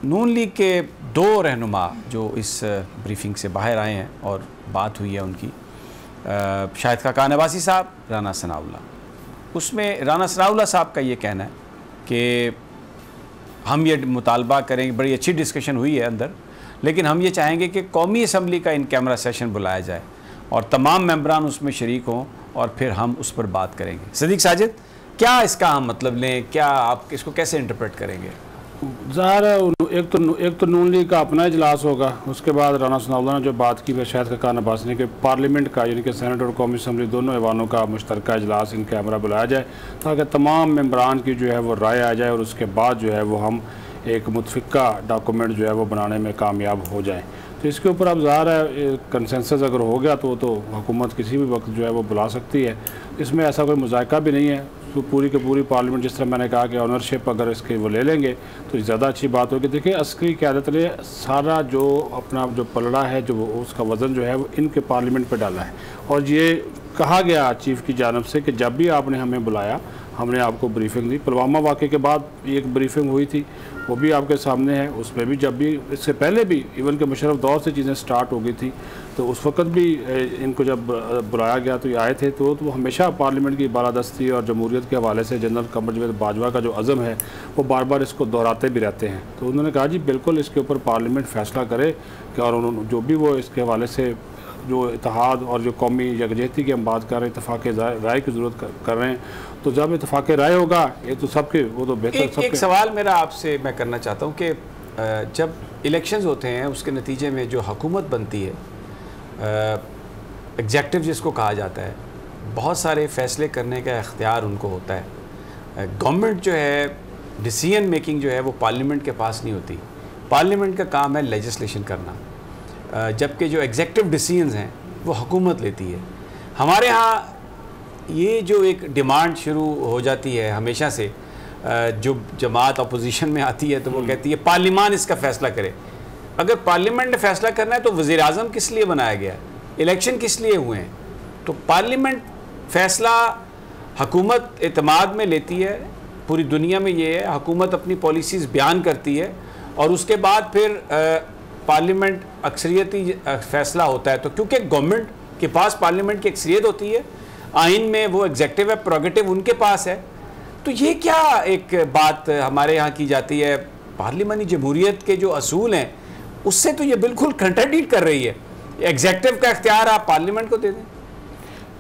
नून league के दो रहनुमा जो इस ब्रीफिंग से बाहर आए हैं और बात हुई है उनकी, शाहिद खाकान अब्बासी साहब, राना सनाउल्लाह। उसमें राना सनाउल्लाह साहब का ये कहना है कि हम ये मुतालबा करेंगे, बड़ी अच्छी डिस्कशन हुई है अंदर, लेकिन हम ये चाहेंगे कि कौमी असम्बली का इन कैमरा सेशन बुलाया जाए और तमाम मेंबरान उसमें शरीक हों और फिर हम उस पर बात करेंगे। सदीक साजिद, क्या इसका हम मतलब लें, क्या आप इसको कैसे इंटरप्रेट करेंगे? ज़ाहिर है एक तो नून लीग का अपना इजलास होगा, उसके बाद राना सनाउल्लाह ने जो बात की वह शाहिद खाकान अब्बासी ने कि पार्लियामेंट का यानी कि सेनेट और कौमी असम्बली दोनों ऐवानों का मुश्तरका इजलास इन कैमरा बुलाया जाए ताकि तमाम मेंबरान की जो है वो राय आ जाए और उसके बाद जो है वो हम एक मुतफ़िका डॉक्यूमेंट जो है वो बनाने में कामयाब हो जाए। तो इसके ऊपर अब ज़ाहिर है कंसेंसस अगर हो गया तो हुकूमत किसी भी वक्त जो है वो बुला सकती है। इसमें ऐसा कोई मुज़ायका भी नहीं है। तो पूरी की पूरी पार्लियामेंट, जिस तरह मैंने कहा कि ऑनरशिप अगर इसके वो ले लेंगे तो ज़्यादा अच्छी बात होगी। देखिए, अस्करी क़यादत ने सारा जो अपना जो पलड़ा है जो उसका वज़न जो है वो इनके पार्लियामेंट पर डाला है और ये कहा गया चीफ़ की जानिब से कि जब भी आपने हमें बुलाया हमने आपको ब्रीफिंग दी। पुलवामा वाक़े के बाद एक ब्रीफिंग हुई थी, वो भी आपके सामने है। उसमें भी जब भी इससे पहले भी इवन के मुशर्रफ दौर से चीज़ें स्टार्ट हो गई थी तो उस वक़्त भी इनको जब बुलाया गया तो ये आए थे। तो हमेशा पार्लियामेंट की बालादस्ती और जमहूरियत के हवाले से जनरल कमर जवेद बाजवा का जो अज़म है वो बार बार इसको दोहराते भी रहते हैं। तो उन्होंने कहा जी बिल्कुल इसके ऊपर पार्लियामेंट फ़ैसला करे कि और उन्होंने जो भी वो इसके हवाले से जो इत्तेहाद और जो कौमी यकजहती की हम बात कर रहे हैं, इत्तेफाक राय की ज़रूरत कर रहे हैं, तो जब इत्तेफाक राय होगा ये तो सबके वो तो बेहतर। एक सवाल मेरा आपसे मैं करना चाहता हूँ कि जब इलेक्शंस होते हैं उसके नतीजे में जो हुकूमत बनती है, एग्जेक्टिव जिसको कहा जाता है, बहुत सारे फ़ैसले करने का इख्तियार उनको होता है। गवर्नमेंट जो है डिसीजन मेकिंग जो है वो पार्लियामेंट के पास नहीं होती। पार्लियामेंट का काम है लेजिस्लेशन करना, जबकि जो एग्जेक्टिव डिसीजंस हैं वो हुकूमत लेती है। हमारे यहाँ ये जो एक डिमांड शुरू हो जाती है हमेशा से, जो जमात अपोजिशन में आती है तो वो कहती है पार्लियामान इसका फ़ैसला करे। अगर पार्लियामेंट ने फ़ैसला करना है तो वज़ीर आज़म किस लिए बनाया गया है, इलेक्शन किस लिए हुए हैं? तो पार्लियामेंट फ़ैसला हुकूमत एतमाद में लेती है। पूरी दुनिया में ये है, हुकूमत अपनी पॉलिसीज़ बयान करती है और उसके बाद फिर पार्लियामेंट अक्सरियती फ़ैसला होता है। तो क्योंकि गवर्नमेंट के पास पार्लियामेंट की अक्सरियत होती है, आइन में वो एग्जेक्टिव है, प्रोगेटिव उनके पास है, तो ये क्या एक बात हमारे यहाँ की जाती है? पार्लियामानी जमहूरियत के जो असूल हैं उससे तो ये बिल्कुल कंट्राडिक्ट कर रही है। एग्जेक्टिव का इख्तियार आप पार्लियामेंट को दे दें।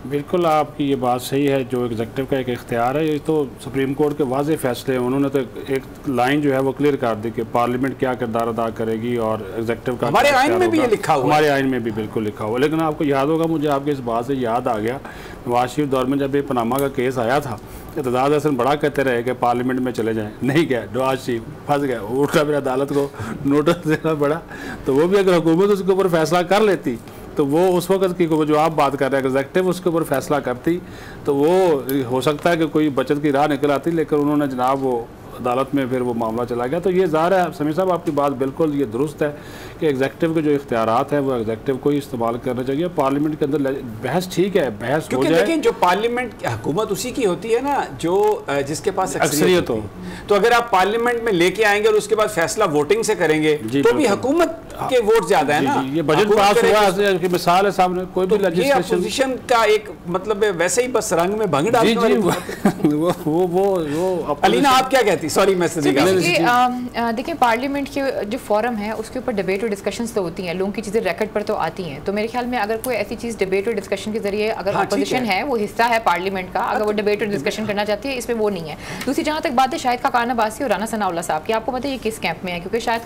बिल्कुल आपकी ये बात सही है, जो एग्जेक्टिव का एक इख्तियार है ये तो सुप्रीम कोर्ट के वाज़े फैसले हैं। उन्होंने तो एक लाइन जो है वो क्लियर कर दी कि पार्लियामेंट क्या किरदार अदा करेगी और एग्जेक्टिव का हमारे आइन में भी ये लिखा हुआ, हमारे आइन में भी बिल्कुल लिखा हुआ। लेकिन आपको याद होगा, मुझे आपके इस बात से याद आ गया, नवाज शरीफ दौर में जब ये पनामा का केस आया था एतजाज़ हसन बड़ा कहते रहे कि पार्लियामेंट में चले जाएँ, नहीं गया, नवाज शरीफ फंस गया, उठा फिर अदालत को नोटिस देना पड़ा। तो वो भी अगर हुकूमत उसके ऊपर फैसला कर लेती तो वो उस वक्त की जो आप बात कर रहे हैं एग्जेक्टिव उसके ऊपर फैसला करती तो वो हो सकता है कि कोई बचत की राह निकल आती, लेकिन उन्होंने जनाब वो अदालत में फिर वो मामला चला गया। तो ये ज़ाहिर है समीर साहब आपकी बात बिल्कुल ये दुरुस्त है कि एग्जेक्टिव के जो इख्तियारात हैं वो एग्जेक्टिव को ही इस्तेमाल करना चाहिए। पार्लियामेंट के अंदर बहस ठीक है, बहस हो जाए, लेकिन जो पार्लियामेंट हुकूमत उसी की होती है ना जो जिसके पास अक्सरियत हो। तो अगर आप पार्लियामेंट में लेके आएंगे और उसके बाद फैसला वोटिंग से करेंगे तो भी हुकूमत के वोट ज्यादा है ना। ये बजट पास हुआ कि मिसाल है सामने, कोई भी लेजिस्लेशन का एक मतलब वैसे ही बस रंग में भंग डालने वाली। वो अलीना आप क्या कहती? सॉरी मैं देखिए, पार्लियामेंट के जो फोरम है उसके ऊपर डिबेट और डिस्कशंस तो होती हैं, लोगों की चीज़ें रिकॉर्ड पर तो आती हैं। तो मेरे ख्याल में अगर कोई ऐसी चीज़ डिबेट और डिस्कशन के जरिए अगर अपोजिशन है वो हिस्सा है पार्लियामेंट का, अगर वो डिबेट और डिस्कशन करना चाहती है, इसमें वो नहीं है। दूसरी जहाँ तक बात है शाहिद खाकान अब्बासी और राना सनाउल्लाह साहब की, आपको पता है ये किस कैंप में है? क्योंकि शाहिद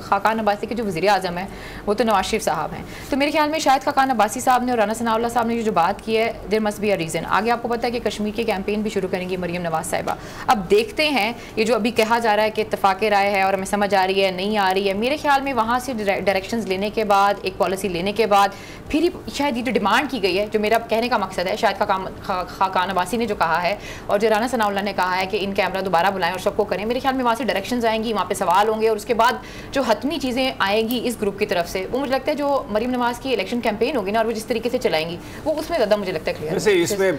खाकान अब्बासी के जो वज़ीर आज़म है वो तो नवाज शरीफ साहब हैं। तो मेरे ख्याल में शाहिद खाकान अब्बासी साहब ने और राना सनाउल्लाह साहब ने जो बात की है, there must be a reason. आगे आपको पता है कि कश्मीर के कैंपेन भी शुरू करेंगी मरीम नवाज साहिबा। अब देखते हैं ये जो अभी कहा जा रहा है कि इत्तेफाक राय है और हमें समझ आ रही है नहीं आ रही है, मेरे ख्याल में वहाँ से डायरेक्शंस लेने के बाद, एक पॉलिसी लेने के बाद फिर ही शायद ये जो डिमांड की गई है, जो मेरा कहने का मकसद है, शायद खाकान अब्बासी ने जो कहा है और जो राना सनाउल्लाह ने कहा है कि इन कैमरा दोबारा बुलाएं और सबको करें, मेरे ख्याल में वहाँ से डायरेक्शंस आएंगी, वहाँ पे सवाल होंगे और उसके बाद जो हतमी चीज़ें आएंगी इस ग्रुप की तरफ से, वो मुझे लगता है जो मरीम नवाज की इलेक्शन कैंपेन होगी ना और वो जिस तरीके से चलाएंगी वो उसमें ज़्यादा मुझे लगता है क्लियर। इसमें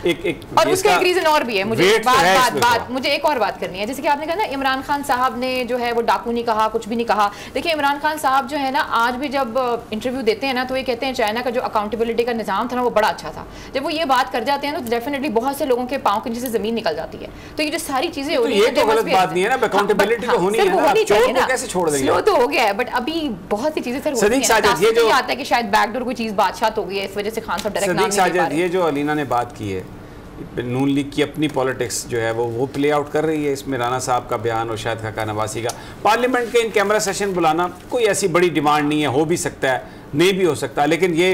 और उसका एक रीजन और भी है, मुझे मुझे एक और बात करनी है। जैसे कि आपने कहा ना इमरान खान साहब ने जो है वो डाकू नहीं कहा, कुछ भी नहीं कहा। देखिए इमरान खान साहब जो है ना आज भी जब इंटरव्यू देते हैं ना तो ये कहते हैं चाइना का जो अकाउंटेबिलिटी का निजाम था ना वो बड़ा अच्छा था। जब वो ये बात कर जाते हैं तो डेफिनेटली बहुत से लोगों के पांव के नीचे से जमीन निकल जाती है। तो ये जो सारी चीजें हो रही है तो गलत बात नहीं है ना, अकाउंटेबिलिटी तो होनी है ना, चोर को कैसे छोड़ देंगे? स्लो तो हो गया है बट अभी बहुत सी चीजें सर होती हैं। ये जो आता है कि शायद बैकडोर कोई चीज बादशाह हो गई है, इस वजह से खान साहब डायरेक्ट नाम नहीं ले पा रहे। ये जो अलीना ने बात की है, नून लीग की अपनी पॉलिटिक्स जो है वो प्ले आउट कर रही है इसमें। राना साहब का बयान और शायद खाका नवासी का पार्लियामेंट के इन कैमरा सेशन बुलाना कोई ऐसी बड़ी डिमांड नहीं है, हो भी सकता है नहीं भी हो सकता, लेकिन ये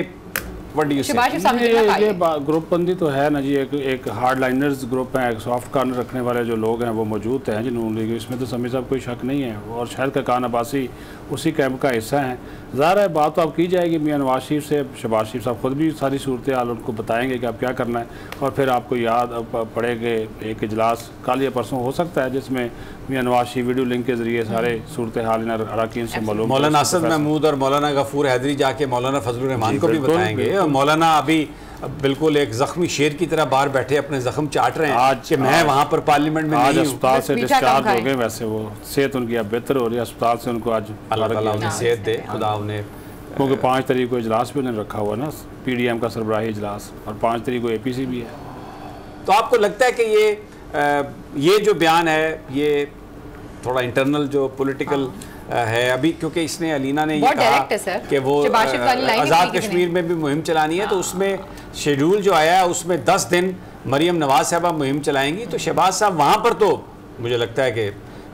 ये ग्रुप बंदी तो है ना जी। एक हार्ड लाइनर्स ग्रुप है, एक सॉफ्ट कॉर्नर रखने वाले जो लोग हैं वो मौजूद हैं जी नून लीग, इसमें तो समी साहब कोई शक नहीं है। और शायद खाका नवासी उसी कैंप का हिस्सा है। ज़ाहिर है बात तो अब की जाएगी मियां नवाज शरीफ से, शहबाज शरीफ साहब खुद भी सारी सूरत हाल उनको बताएंगे कि आप क्या करना है। और फिर आपको याद पड़ेगा एक इजलास कल या परसों हो सकता है जिसमें मियां नवाज शरीफ वीडियो लिंक के जरिए सारे सूरत हाल इन अरकान से मालूम, मौलाना असद महमूद और मौलाना गफूर हैदरी जाके मौलाना फजलुर रहमान को भी बताएंगे। और मौलाना अभी बिल्कुल एक जख्मी शेर की तरह बाहर बैठे अपने जख्म चाट रहे हैं आज कि मैं वहाँ पर पार्लियामेंट में आज अस्पताल से डिस्चार्ज हो गए। वैसे वो सेहत उनकी अब बेहतर हो रही है, अस्पताल से उनको आज अल्लाह ताला उन्हें सेहत दे, खुदा उन्हें। क्योंकि 5 तारीख को इजलास भी उन्होंने रखा हुआ ना, PDM का सरबराही इजलास, और 5 तारीख को APC भी है। तो आपको लगता है कि ये जो बयान है ये थोड़ा इंटरनल जो पॉलिटिकल है अभी, क्योंकि इसने अलीना ने ये कहा कि वो आज़ाद कश्मीर में भी मुहिम चलानी है, तो उसमें शेड्यूल जो आया है उसमें 10 दिन मरियम नवाज साहबा मुहिम चलाएंगी। तो शहबाज साहब वहाँ पर तो मुझे लगता है कि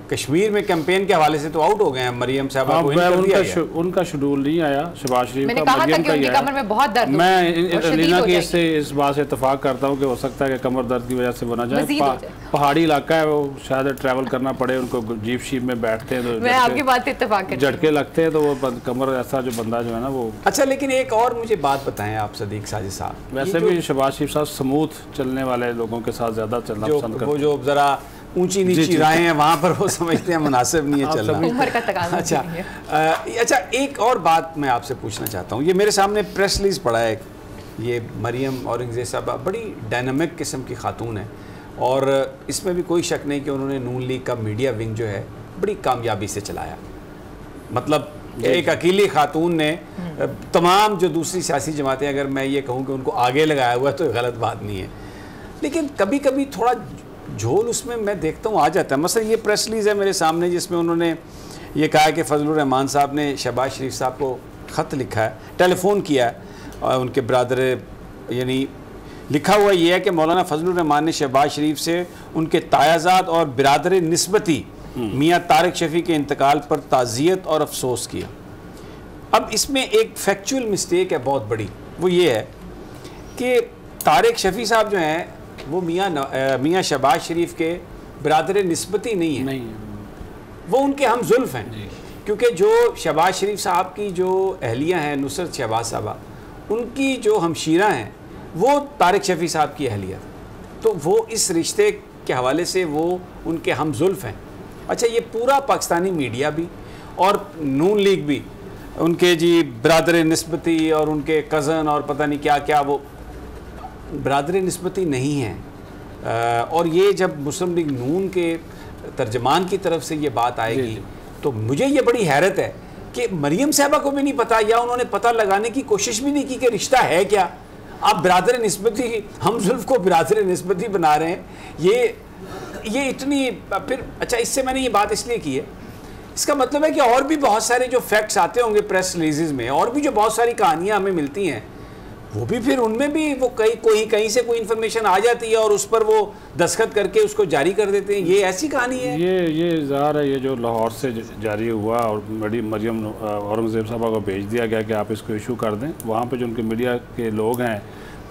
कश्मीर में कैंपेन के हवाले से तो आउट हो गए हैं। मरियम साहबा को उनका शेड्यूल नहीं आया, शहबाज शरीफ का मरियम का ही आया। कमर में बहुत दर्द, मैं अलीना की इस बात से इत्तेफाक करता हूँ कि हो सकता है कि कमर दर्द की वजह से बना जाए। पहाड़ी इलाका है, वो शायद ट्रैवल करना पड़े उनको, जीप शीप में बैठते हैं तो मैं आपकी बात से इत्तेफाक करती हूं, झटके लगते हैं तो वो कमर ऐसा जो बंदा जो है ना वो। अच्छा, लेकिन एक और मुझे बात बताएं आप सदीक साजिद साहब, वैसे भी शहबाज शरीफ साहब स्मूथ चलने वाले लोगों के साथ ज़्यादा चलना पसंद करते हैं। वो जो ज़रा ऊंची नीची राहें हैं वहाँ पर वो समझते हैं मुनासिब नहीं है चलना, उम्र का तकाज़ा। अच्छा, एक और बात मैं आपसे पूछना चाहता हूँ। ये मेरे सामने प्रेस रिलीज पड़ा है, ये मरियम औरंगज़ेब साहबा बड़ी डायनामिक किस्म की खातून है और इसमें भी कोई शक नहीं कि उन्होंने नून लीग का मीडिया विंग जो है बड़ी कामयाबी से चलाया। मतलब एक अकेली खातून ने तमाम जो दूसरी सियासी जमातें, अगर मैं ये कहूँ कि उनको आगे लगाया हुआ है तो गलत बात नहीं है, लेकिन कभी कभी थोड़ा झोल उसमें मैं देखता हूँ आ जाता है। मसलन ये प्रेस रिलीज़ है मेरे सामने जिसमें उन्होंने ये कहा कि फजलुर रहमान साहब ने शहबाज शरीफ साहब को ख़त लिखा है, टेलीफ़ोन किया है और उनके ब्रादर, यानी लिखा हुआ ये है कि मौलाना फजलुर रहमान ने शहबाज शरीफ से उनके तायाजाद और बिरादर निस्बती मियाँ तारिक शफ़ी के इंतकाल पर ताज़ियत और अफसोस किया। अब इसमें एक फैक्चुअल मिस्टेक है बहुत बड़ी, वो ये है कि तारिक शफ़ी साहब जो हैं वो मियाँ शहबाज शरीफ के बिरादर निस्बती नहीं है, वो उनके हम जुल्फ़ हैं। क्योंकि जो शहबाज शरीफ साहब की जो अहलिया हैं नुसरत शहबाज साहबा, उनकी जो हमशीरा हैं वो तारिक शफ़ी साहब की अहलिया, तो वो इस रिश्ते के हवाले से वो उनके हम जुल्फ़ हैं। अच्छा, ये पूरा पाकिस्तानी मीडिया भी और नून लीग भी उनके जी बिरादर निस्बती और उनके कज़न और पता नहीं क्या क्या, वो बिरादर निस्बती नहीं हैं। और ये जब मुस्लिम लीग नून के तर्जमान की तरफ से ये बात आएगी तो मुझे ये बड़ी हैरत है कि मरियम साहबा को भी नहीं पता या उन्होंने पता लगाने की कोशिश भी नहीं की कि रिश्ता है क्या। आप बिरादर निस्बती, हम जुल्फ़ को बिरादर निस्बती बना रहे हैं, ये इतनी फिर। अच्छा, इससे मैंने ये बात इसलिए की है, इसका मतलब है कि और भी बहुत सारे जो फैक्ट्स आते होंगे प्रेस रिलीज़ में, और भी जो बहुत सारी कहानियाँ हमें मिलती हैं, वो भी फिर उनमें भी वो कहीं से कोई इन्फॉर्मेशन आ जाती है और उस पर वो दस्तखत करके उसको जारी कर देते हैं। ये ऐसी कहानी है। ये ज़ाहिर है, ये जो लाहौर से जारी हुआ और मरियम औरंगज़ेब साहबा को भेज दिया गया कि आप इसको इशू कर दें, वहाँ पे जो उनके मीडिया के लोग हैं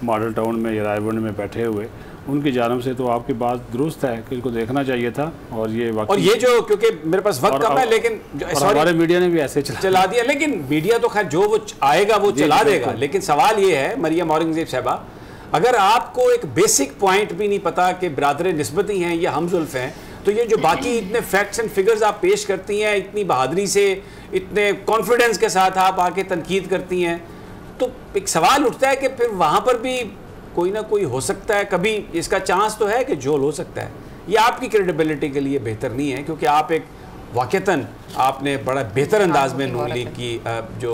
मॉडल टाउन में या रायबंड में बैठे हुए, उनकी जानब से तो आपकी बात दुरुस्त है कि इनको देखना चाहिए था। और ये जो, क्योंकि मेरे पास वक्त कम है, लेकिन हमारे मीडिया ने भी ऐसे चला दिया, लेकिन मीडिया तो खैर जो वो आएगा वो चला देगा। लेकिन सवाल ये है मरियम औरंगज़ेब साहबा, अगर आपको एक बेसिक पॉइंट भी नहीं पता कि बिरादर निस्बती हैं या हम जुल्फ़ हैं, तो ये जो बाकी इतने फैक्ट्स एंड फिगर्स आप पेश करती हैं, इतनी बहादुरी से, इतने कॉन्फिडेंस के साथ आप आके तनकीद करती हैं, तो एक सवाल उठता है कि फिर वहाँ पर भी कोई ना कोई हो सकता है, कभी इसका चांस तो है कि झोल हो सकता है। ये आपकी क्रेडिबिलिटी के लिए बेहतर नहीं है, क्योंकि आप एक वाक़तन आपने बड़ा बेहतर अंदाज में नून लीग की जो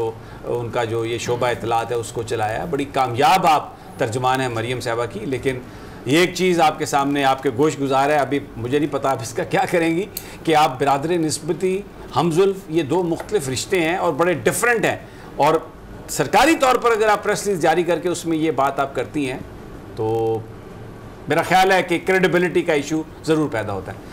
उनका जो ये शोबा इत्तलात है उसको चलाया, बड़ी कामयाब आप तर्जुमान है मरियम साहबा की। लेकिन ये एक चीज़ आपके सामने आपके गोश गुजार है, अभी मुझे नहीं पता आप इसका क्या करेंगी कि आप बिरादर निस्बती, हमजुल्फ, ये दो मुख्तलिफ रिश्ते हैं और बड़े डिफरेंट हैं, और सरकारी तौर पर अगर आप प्रेस रिलीज जारी करके उसमें ये बात आप करती हैं तो मेरा ख्याल है कि क्रेडिबिलिटी का इशू ज़रूर पैदा होता है।